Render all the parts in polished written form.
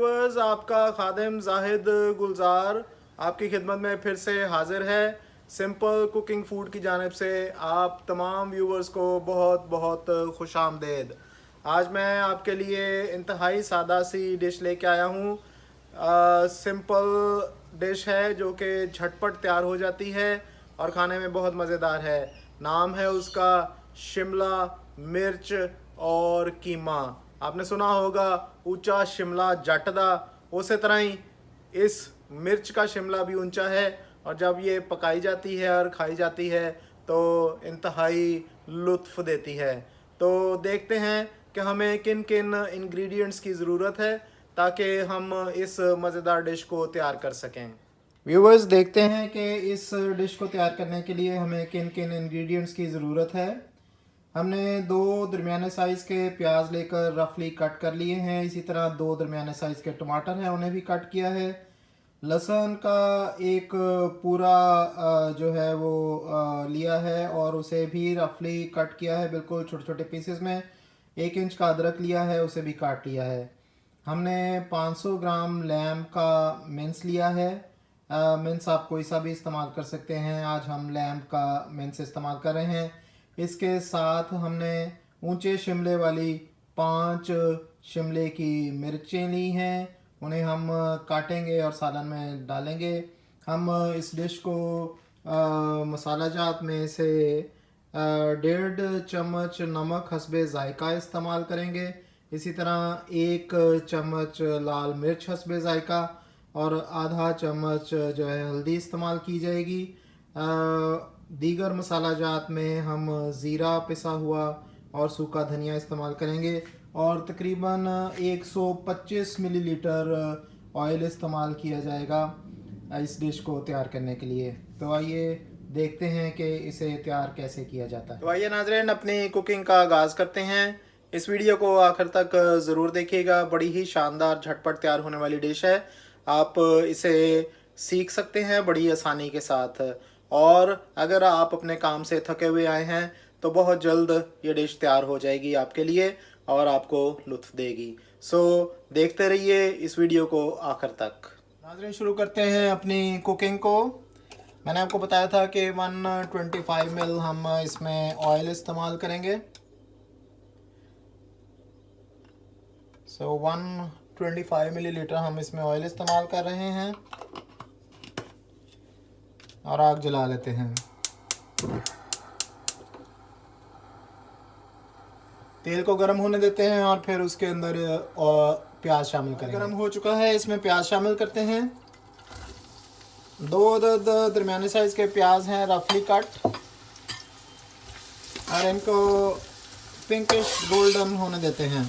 Viewers, आपका खादिम जाहिद गुलजार आपकी खिदमत में फिर से हाजिर है। सिंपल कुकिंग फूड की जानिब से आप तमाम व्यूवर्स को बहुत बहुत खुश आमदेद। आज मैं आपके लिए इंतहाई सादा सी डिश लेके आया हूँ। सिंपल डिश है जो कि झटपट तैयार हो जाती है और खाने में बहुत मज़ेदार है। नाम है उसका शिमला मिर्च और कीमा। आपने सुना होगा ऊंचा शिमला जट दा, उसी तरह ही इस मिर्च का शिमला भी ऊंचा है और जब ये पकाई जाती है और खाई जाती है तो इंतहाई लुत्फ़ देती है। तो देखते हैं कि हमें किन किन इंग्रेडिएंट्स की ज़रूरत है ताकि हम इस मज़ेदार डिश को तैयार कर सकें। व्यूवर्स, देखते हैं कि इस डिश को तैयार करने के लिए हमें किन किन इंग्रेडिएंट्स की ज़रूरत है। हमने 2 दरमियाने साइज़ के प्याज लेकर रफली कट कर लिए हैं। इसी तरह 2 दरमियाने साइज़ के टमाटर हैं, उन्हें भी कट किया है। लहसुन का एक पूरा जो है वो लिया है और उसे भी रफली कट किया है, बिल्कुल छोटे छोटे पीसेस में। 1 इंच का अदरक लिया है, उसे भी काट लिया है। हमने 500 ग्राम लैम का मिंस लिया है। मिंस आप कोई सा भी इस्तेमाल कर सकते हैं, आज हम लैम का मिंस इस्तेमाल कर रहे हैं। इसके साथ हमने ऊंचे शिमले वाली 5 शिमले की मिर्चें ली हैं, उन्हें हम काटेंगे और सालन में डालेंगे। हम इस डिश को मसाला जात में से 1.5 चम्मच नमक हस्बे ज़ायका इस्तेमाल करेंगे। इसी तरह 1 चम्मच लाल मिर्च हस्बे ज़ायका और आधा चम्मच जो है हल्दी इस्तेमाल की जाएगी। दीगर मसाला जात में हम ज़ीरा पिसा हुआ और सूखा धनिया इस्तेमाल करेंगे और तकरीबन 125 मिलीलीटर ऑयल इस्तेमाल किया जाएगा इस डिश को तैयार करने के लिए। तो आइए देखते हैं कि इसे तैयार कैसे किया जाता है। तो आइए नाज़रीन, अपनी कुकिंग का आगाज़ करते हैं। इस वीडियो को आखिर तक ज़रूर देखिएगा। बड़ी ही शानदार झटपट तैयार होने वाली डिश है। आप इसे सीख सकते हैं बड़ी आसानी के साथ, और अगर आप अपने काम से थके हुए आए हैं तो बहुत जल्द ये डिश तैयार हो जाएगी आपके लिए और आपको लुत्फ़ देगी। सो देखते रहिए इस वीडियो को आखिर तक। नाज़रीन, शुरू करते हैं अपनी कुकिंग को। मैंने आपको बताया था कि 125 ml हम इसमें ऑयल इस्तेमाल करेंगे। सो 125 मिलीलीटर हम इसमें ऑयल इस्तेमाल कर रहे हैं और आग जला लेते हैं। तेल को गर्म होने देते हैं और फिर उसके अंदर प्याज शामिल करेंगे। गर्म हो चुका है, इसमें प्याज शामिल करते हैं। 2 दरमियाने साइज़ के प्याज हैं रफली कट, और इनको पिंकिश गोल्डन होने देते हैं।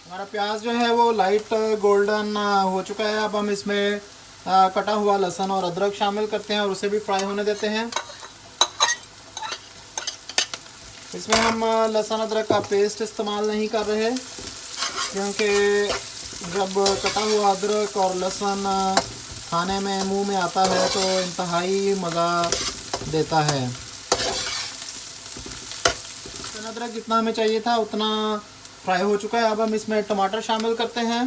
हमारा प्याज जो है वो लाइट गोल्डन हो चुका है। अब हम इसमें कटा हुआ लहसुन और अदरक शामिल करते हैं और उसे भी फ्राई होने देते हैं। इसमें हम लहसुन अदरक का पेस्ट इस्तेमाल नहीं कर रहे, क्योंकि जब कटा हुआ अदरक और लहसुन खाने में मुंह में आता है तो इंतहाई मज़ा देता है। लहसुन अदरक जितना हमें चाहिए था उतना फ्राई हो चुका है। अब हम इसमें टमाटर शामिल करते हैं।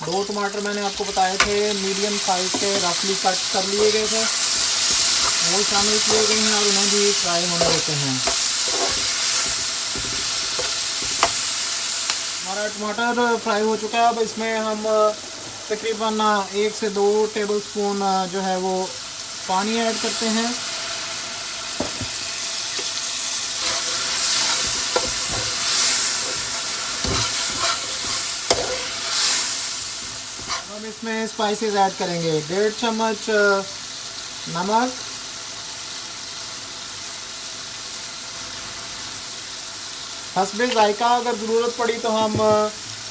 2 टमाटर मैंने आपको बताए थे मीडियम साइज़ के रफली कट कर लिए गए थे, वो शामिल किए गए हैं और उन्हें भी फ्राई होने देते हैं। हमारा टमाटर फ्राई हो चुका है। अब इसमें हम तकरीबन 1 से 2 टेबलस्पून जो है वो पानी ऐड करते हैं। हम इसमें स्पाइसेस ऐड करेंगे। 1.5 चम्मच नमक, हस्बे ज़ायका अगर ज़रूरत पड़ी तो हम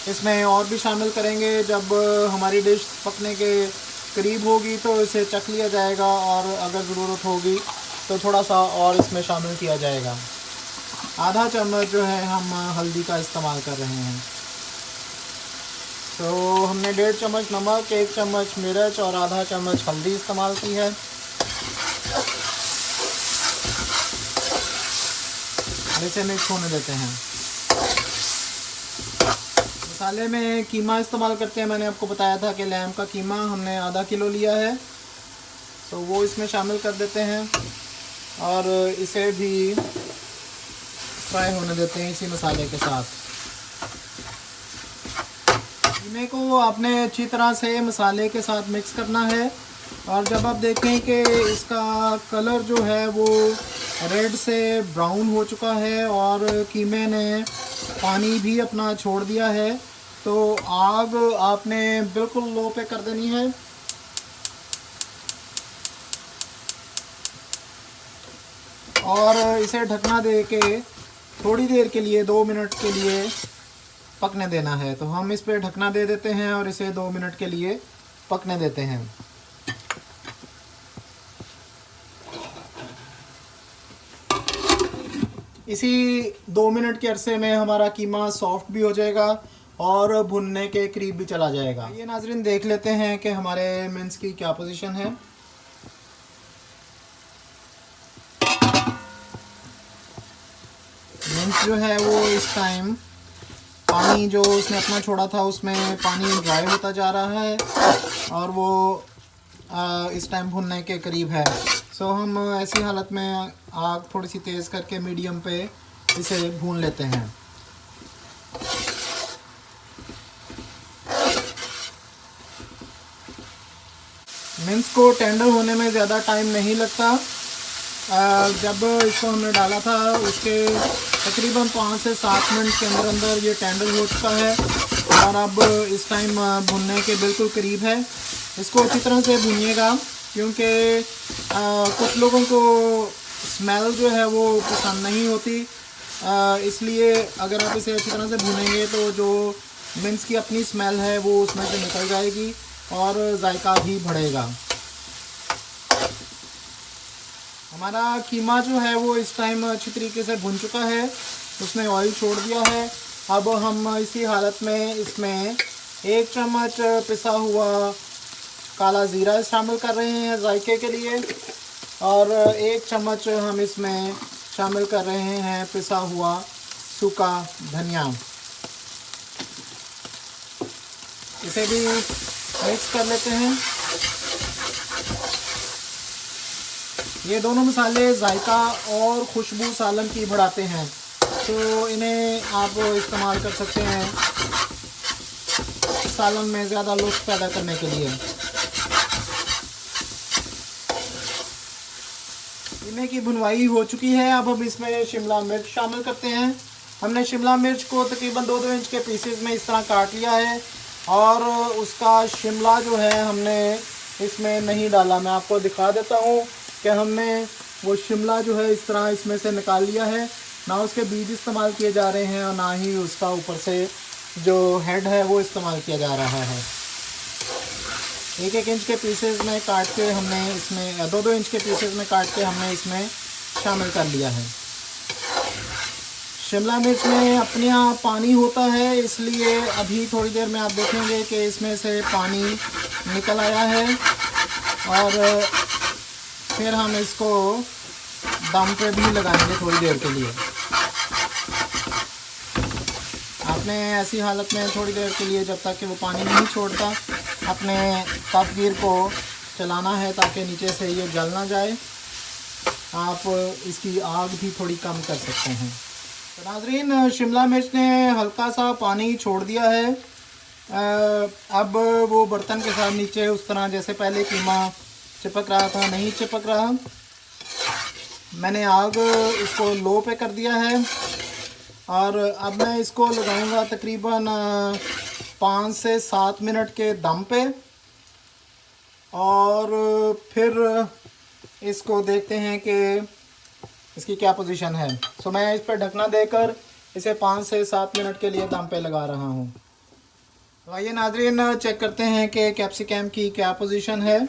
इसमें और भी शामिल करेंगे। जब हमारी डिश पकने के करीब होगी तो इसे चख लिया जाएगा और अगर ज़रूरत होगी तो थोड़ा सा और इसमें शामिल किया जाएगा। आधा चम्मच जो है हम हल्दी का इस्तेमाल कर रहे हैं। तो हमने 1.5 चम्मच नमक, 1 चम्मच मिर्च और आधा चम्मच हल्दी इस्तेमाल की है। इसे मिक्स होने देते हैं। मसाले में कीमा इस्तेमाल करते हैं। मैंने आपको बताया था कि लैम का कीमा हमने आधा किलो लिया है, तो वो इसमें शामिल कर देते हैं और इसे भी फ्राई होने देते हैं इसी मसाले के साथ। कीमे को आपने अच्छी तरह से मसाले के साथ मिक्स करना है और जब आप देखें कि इसका कलर जो है वो रेड से ब्राउन हो चुका है और कीमे ने पानी भी अपना छोड़ दिया है, तो आग आपने बिल्कुल लो पे कर देनी है और इसे ढकना दे के थोड़ी देर के लिए 2 मिनट के लिए पकने देना है। तो हम इस पे ढकना दे देते हैं और इसे 2 मिनट के लिए पकने देते हैं। इसी 2 मिनट के अरसे में हमारा कीमा सॉफ्ट भी हो जाएगा और भुनने के करीब भी चला जाएगा। ये नाजरीन देख लेते हैं कि हमारे मिन्स की क्या पोजीशन है। मिन्स जो है वो इस टाइम पानी जो उसने अपना छोड़ा था उसमें पानी ड्राई होता जा रहा है और वो इस टाइम भुनने के करीब है। सो हम ऐसी हालत में आग थोड़ी सी तेज़ करके मीडियम पे इसे भून लेते हैं। मिन्स को टेंडर होने में ज़्यादा टाइम नहीं लगता। जब इसको हमने डाला था उसके तकरीबन 5 से 7 मिनट के अंदर अंदर ये टेंडर हो चुका है और अब इस टाइम भुनने के बिल्कुल करीब है। इसको अच्छी तरह से भूनिएगा क्योंकि कुछ लोगों को स्मेल जो है वो पसंद नहीं होती, इसलिए अगर आप इसे अच्छी तरह से भूनेंगे तो जो मिन्स की अपनी स्मेल है वो उसमें से निकल जाएगी और जायका भी बढ़ेगा। हमारा कीमा जो है वो इस टाइम अच्छी तरीके से भुन चुका है, उसने ऑयल छोड़ दिया है। अब हम इसी हालत में इसमें 1 चम्मच पिसा हुआ काला ज़ीरा शामिल कर रहे हैं जायके के लिए और 1 चम्मच हम इसमें शामिल कर रहे हैं पिसा हुआ सूखा धनिया। इसे भी मिक्स कर लेते हैं। ये दोनों मसाले जायका और खुशबू सालन की बढ़ाते हैं, तो इन्हें आप इस्तेमाल कर सकते हैं सालन में ज़्यादा लुत्फ़ पैदा करने के लिए। कीमे की भुनवाई हो चुकी है। अब हम इसमें शिमला मिर्च शामिल करते हैं। हमने शिमला मिर्च को तकरीबन 2-2 इंच के पीसेस में इस तरह काट लिया है और उसका शिमला जो है हमने इसमें नहीं डाला। मैं आपको दिखा देता हूँ कि हमने वो शिमला जो है इस तरह इसमें से निकाल लिया है। ना उसके बीज इस्तेमाल किए जा रहे हैं और ना ही उसका ऊपर से जो हेड है वो इस्तेमाल किया जा रहा है। 1-1 इंच के पीसेस में काट के हमने इसमें 2-2 इंच के पीसेस में काट के हमने इसमें शामिल कर लिया है। शिमला मिर्च में अपने यहाँ पानी होता है, इसलिए अभी थोड़ी देर में आप देखेंगे कि इसमें से पानी निकल आया है और फिर हम इसको दम पे भी लगाएंगे थोड़ी देर के लिए। आपने ऐसी हालत में थोड़ी देर के लिए जब तक कि वो पानी नहीं छोड़ता अपने तपगीर को चलाना है ताकि नीचे से ये जल ना जाए। आप इसकी आग भी थोड़ी कम कर सकते हैं। तो नाज़रीन, शिमला मिर्च ने हल्का सा पानी छोड़ दिया है। अब वो बर्तन के साथ नीचे उस तरह जैसे पहले कीमा चिपक रहा था नहीं चिपक रहा। मैंने आग इसको लो पे कर दिया है और अब मैं इसको लगाऊंगा तकरीबन 5 से 7 मिनट के दम पे और फिर इसको देखते हैं कि इसकी क्या पोजीशन है। सो मैं इस पर ढकना देकर इसे 5 से 7 मिनट के लिए दम पे लगा रहा हूँ। तो आइए नाज़रीन चेक करते हैं कि कैप्सिकम की क्या पोजीशन है।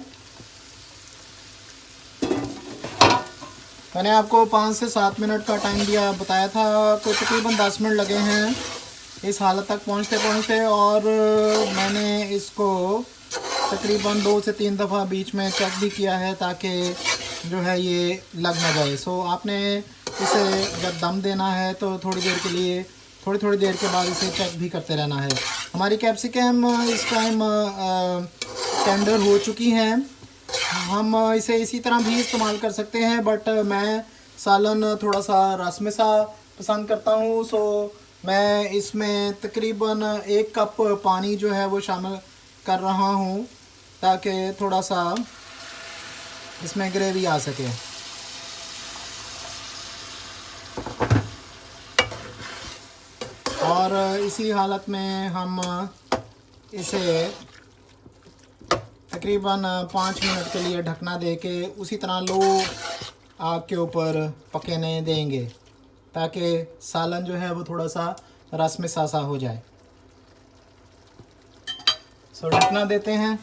मैंने आपको 5 से 7 मिनट का टाइम दिया बताया था, तो तकरीबन 10 मिनट लगे हैं इस हालत तक पहुंचते और मैंने इसको तकरीबन 2 से 3 दफ़ा बीच में चेक भी किया है ताकि जो है ये लग ना जाए। सो आपने इसे जब दम देना है तो थोड़ी देर के लिए थोड़ी देर के बाद इसे चेक भी करते रहना है। हमारी कैप्सिकम इस टाइम टेंडर हो चुकी हैं। हम इसे इसी तरह भी इस्तेमाल कर सकते हैं, बट मैं सालन थोड़ा सा रस में सा पसंद करता हूँ। सो मैं इसमें तकरीबन 1 कप पानी जो है वो शामिल कर रहा हूँ ताकि थोड़ा सा इसमें ग्रेवी आ सके। और इसी हालत में हम इसे तकरीबन 5 मिनट के लिए ढकना दे के उसी तरह लो आग के ऊपर पकने देंगे ताकि सालन जो है वो थोड़ा सा रस में सा हो जाए। सो ढकना देते हैं।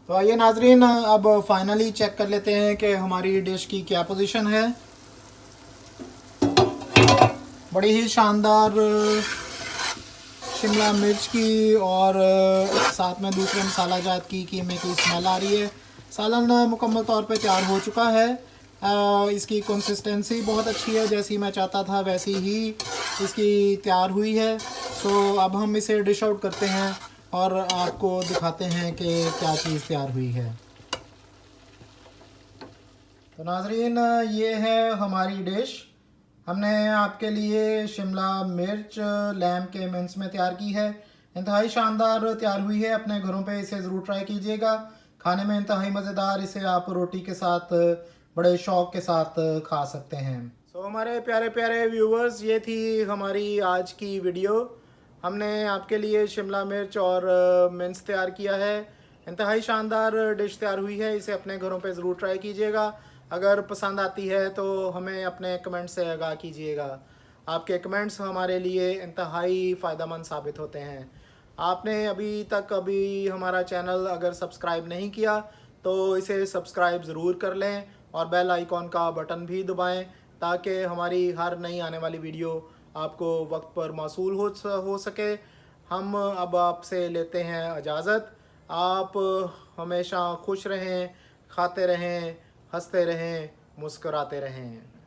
तो आइए नाजरीन, अब फाइनली चेक कर लेते हैं कि हमारी डिश की क्या पोजीशन है। बड़ी ही शानदार शिमला मिर्च की और साथ में दूसरे मसाला जात की कीमे की स्मेल आ रही है। सालन मुकम्मल तौर पे तैयार हो चुका है। इसकी कंसिस्टेंसी बहुत अच्छी है, जैसी मैं चाहता था वैसी ही इसकी तैयार हुई है। सो अब हम इसे डिश आउट करते हैं और आपको दिखाते हैं कि क्या चीज़ तैयार हुई है। तो नाजरीन, ये है हमारी डिश। हमने आपके लिए शिमला मिर्च लैम के मिंस में तैयार की है। इंतहाई शानदार तैयार हुई है। अपने घरों पे इसे ज़रूर ट्राई कीजिएगा। खाने में इंतहाई मज़ेदार, इसे आप रोटी के साथ बड़े शौक़ के साथ खा सकते हैं। सो हमारे प्यारे प्यारे व्यूवर्स, ये थी हमारी आज की वीडियो। हमने आपके लिए शिमला मिर्च और मिंस तैयार किया है। इंतहाई शानदार डिश तैयार हुई है। इसे अपने घरों पे ज़रूर ट्राई कीजिएगा। अगर पसंद आती है तो हमें अपने कमेंट से आगाह कीजिएगा। आपके कमेंट्स हमारे लिए इंतहाई फ़ायदेमंद साबित होते हैं। आपने अभी तक हमारा चैनल अगर सब्सक्राइब नहीं किया तो इसे सब्सक्राइब ज़रूर कर लें और बेल आइकॉन का बटन भी दबाएं ताकि हमारी हर नई आने वाली वीडियो आपको वक्त पर मौसूल हो सके। हम अब आपसे लेते हैं इजाज़त। आप हमेशा खुश रहें, खाते रहें, हंसते रहें, मुस्कुराते रहें।